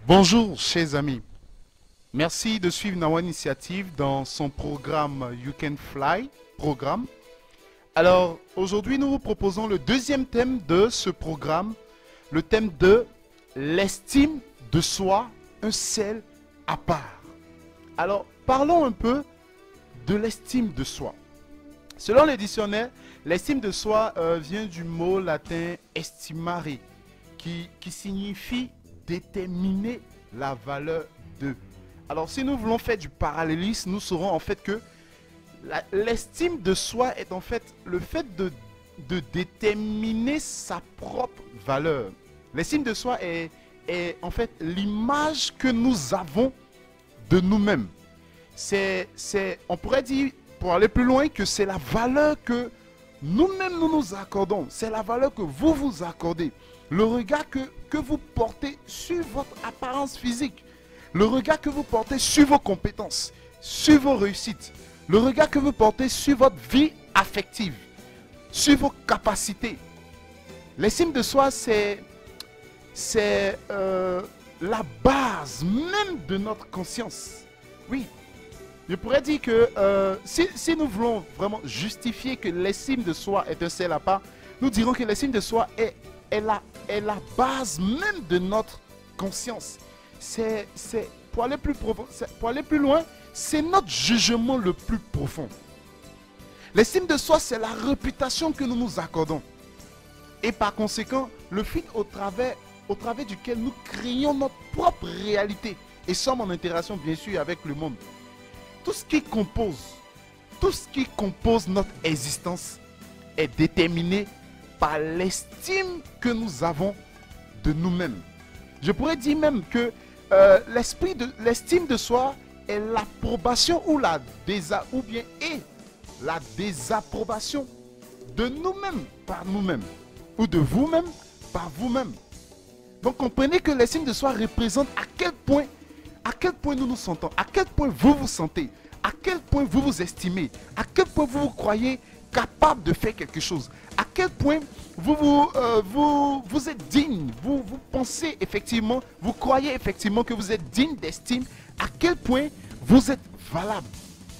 Bonjour, chers amis. Merci de suivre Nawa Initiative dans son programme You Can Fly programme. Alors, aujourd'hui, nous vous proposons le deuxième thème de ce programme, le thème de l'estime de soi, un sel à part. Alors, parlons un peu de l'estime de soi. Selon le dictionnaire, l'estime de soi vient du mot latin estimare, qui signifie déterminer la valeur de. Alors, si nous voulons faire du parallélisme, nous saurons en fait que l'estime de soi est en fait le fait de déterminer sa propre valeur. L'estime de soi est en fait l'image que nous avons de nous-mêmes. On pourrait dire, pour aller plus loin, que c'est la valeur que nous-mêmes nous nous accordons. C'est la valeur que vous vous accordez. Le regard que vous portez sur votre apparence physique. Le regard que vous portez sur vos compétences, sur vos réussites. Le regard que vous portez sur votre vie affective, sur vos capacités. L'estime de soi, c'est la base même de notre conscience. Oui, je pourrais dire que si nous voulons vraiment justifier que l'estime de soi est un sel à part, nous dirons que l'estime de soi est la base même de notre conscience. Pour aller plus profond, pour aller plus loin, c'est notre jugement le plus profond. L'estime de soi, c'est la réputation que nous nous accordons. Et par conséquent, le fil au travers duquel nous créons notre propre réalité et sommes en interaction bien sûr avec le monde. Tout ce qui compose notre existence est déterminé par l'estime que nous avons de nous-mêmes. Je pourrais dire même que l'estime de soi est l'approbation ou la désapprobation de nous-mêmes par nous-mêmes ou de vous-même par vous-même. Donc comprenez que l'estime de soi représente à quel point nous nous sentons, à quel point vous vous sentez, à quel point vous vous estimez, à quel point vous vous croyez capable de faire quelque chose, à quel point vous êtes digne, vous pensez effectivement, vous croyez effectivement que vous êtes digne d'estime, à quel point vous êtes valable.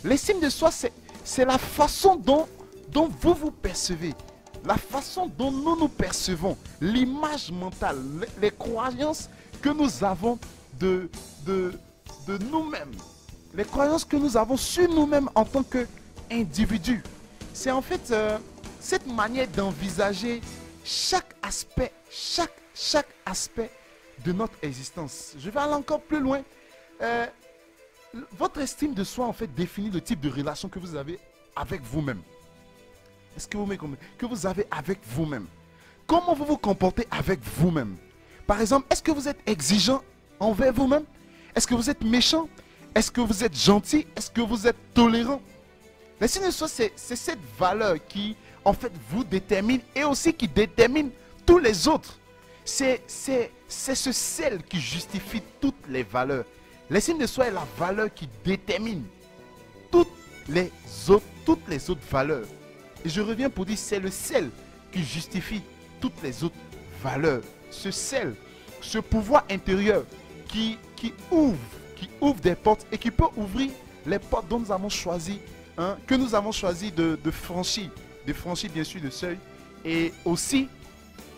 L'estime de soi, c'est la façon dont vous vous percevez, la façon dont nous nous percevons, l'image mentale, les croyances que nous avons de nous-mêmes, les croyances que nous avons sur nous-mêmes en tant qu'individus. C'est en fait cette manière d'envisager chaque aspect de notre existence. Je vais aller encore plus loin. Votre estime de soi en fait définit le type de relation que vous avez avec vous-même. Est-ce que vous me comprenez? Que vous avez avec vous-même. Comment vous vous comportez avec vous-même? Par exemple, est-ce que vous êtes exigeant envers vous-même? Est-ce que vous êtes méchant? Est-ce que vous êtes gentil? Est-ce que vous êtes tolérant? L'estime de soi, c'est cette valeur qui, en fait, vous détermine et aussi qui détermine tous les autres. C'est ce sel qui justifie toutes les valeurs. L'estime de soi est la valeur qui détermine toutes les autres valeurs. Et je reviens pour dire, c'est le sel qui justifie toutes les autres valeurs. Ce sel, ce pouvoir intérieur qui ouvre des portes et qui peut ouvrir les portes dont nous avons choisi, que nous avons choisi de franchir bien sûr le seuil et aussi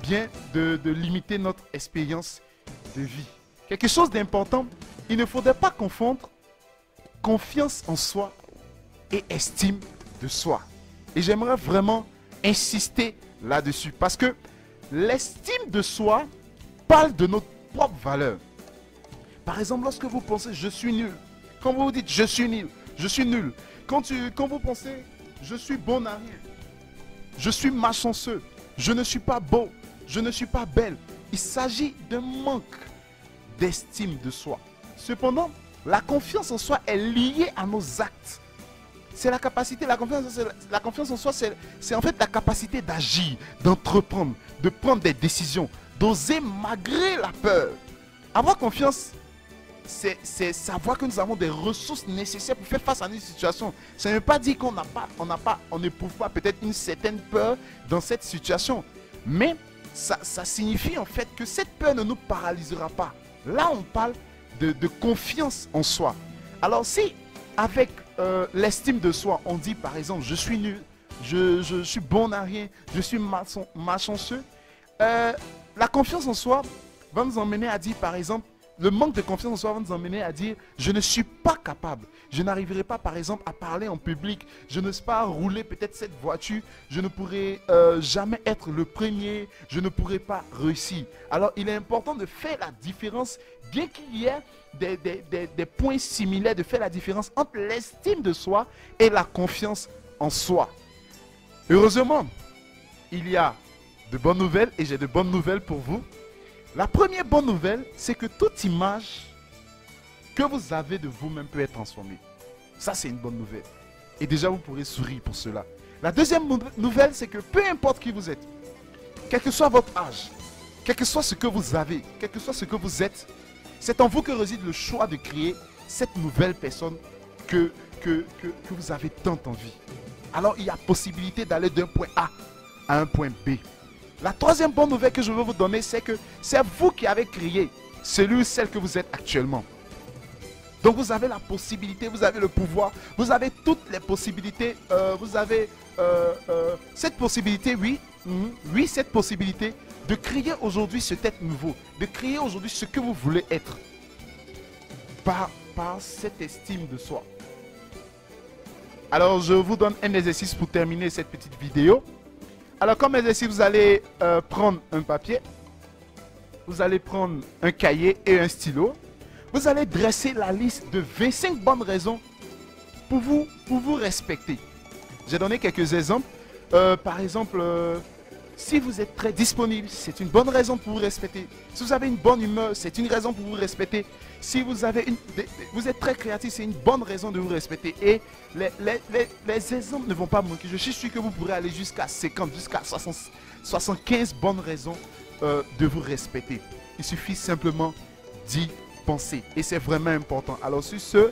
bien de limiter notre expérience de vie. Quelque chose d'important, il ne faudrait pas confondre confiance en soi et estime de soi. Et j'aimerais vraiment insister là-dessus parce que l'estime de soi parle de notre propre valeur. Par exemple, lorsque vous pensez je suis nul, quand vous vous dites je suis nul, quand vous pensez je suis bon à rien, je suis malchanceux, je ne suis pas beau, je ne suis pas belle, il s'agit d'un manque d'estime de soi. Cependant, la confiance en soi est liée à nos actes. C'est la capacité, la confiance en soi, c'est en fait la capacité d'agir, d'entreprendre, de prendre des décisions, d'oser malgré la peur. Avoir confiance, c'est savoir que nous avons des ressources nécessaires pour faire face à une situation. Ça ne veut pas dire qu'on n'éprouve pas peut-être une certaine peur dans cette situation. Mais ça signifie en fait que cette peur ne nous paralysera pas. Là, on parle de confiance en soi. Alors si avec l'estime de soi, on dit par exemple, je suis nul, je suis bon à rien, je suis malchanceux, la confiance en soi va nous emmener à dire par exemple, le manque de confiance en soi va nous emmener à dire, je ne suis pas capable, je n'arriverai pas par exemple à parler en public, je ne sais pas rouler peut-être cette voiture, je ne pourrai jamais être le premier, je ne pourrai pas réussir. Alors il est important de faire la différence, bien qu'il y ait des points similaires, de faire la différence entre l'estime de soi et la confiance en soi. Heureusement, il y a de bonnes nouvelles et j'ai de bonnes nouvelles pour vous. La première bonne nouvelle, c'est que toute image que vous avez de vous-même peut être transformée. Ça, c'est une bonne nouvelle. Et déjà, vous pourrez sourire pour cela. La deuxième nouvelle, c'est que peu importe qui vous êtes, quel que soit votre âge, quel que soit ce que vous avez, quel que soit ce que vous êtes, c'est en vous que réside le choix de créer cette nouvelle personne que vous avez tant envie. Alors, il y a possibilité d'aller d'un point A à un point B. La troisième bonne nouvelle que je veux vous donner, c'est que c'est vous qui avez créé celui ou celle que vous êtes actuellement. Donc vous avez la possibilité, vous avez le pouvoir, vous avez toutes les possibilités, vous avez cette possibilité, oui, cette possibilité de créer aujourd'hui ce être nouveau, de créer aujourd'hui ce que vous voulez être par cette estime de soi. Alors je vous donne un exercice pour terminer cette petite vidéo. Alors comme exercice, vous allez prendre un papier, vous allez prendre un cahier et un stylo. Vous allez dresser la liste de 25 bonnes raisons pour vous respecter. J'ai donné quelques exemples. Par exemple, si vous êtes très disponible, c'est une bonne raison pour vous respecter. Si vous avez une bonne humeur, c'est une raison pour vous respecter. Si vous êtes très créatif, c'est une bonne raison de vous respecter. Et les exemples ne vont pas manquer. Je suis sûr que vous pourrez aller jusqu'à 50, jusqu'à 75 bonnes raisons de vous respecter. Il suffit simplement d'y penser. Et c'est vraiment important. Alors sur ce,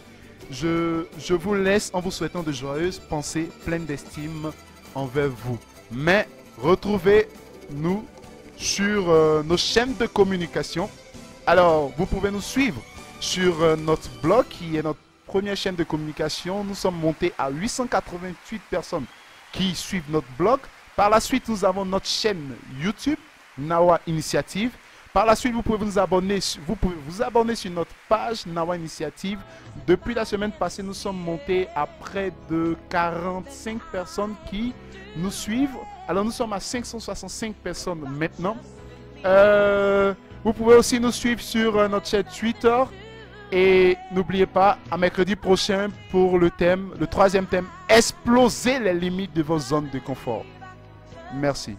je vous laisse en vous souhaitant de joyeuses pensées pleines d'estime envers vous. Mais retrouvez-nous sur nos chaînes de communication. Alors, vous pouvez nous suivre sur notre blog qui est notre première chaîne de communication. Nous sommes montés à 888 personnes qui suivent notre blog. Par la suite, nous avons notre chaîne YouTube, Nawa Initiative. Par la suite, vous pouvez vous abonner sur notre page Nawa Initiative. Depuis la semaine passée, nous sommes montés à près de 45 personnes qui nous suivent. Alors, nous sommes à 565 personnes maintenant. Vous pouvez aussi nous suivre sur notre chaîne Twitter. Et n'oubliez pas, à mercredi prochain pour le troisième thème, exploser les limites de vos zones de confort. Merci.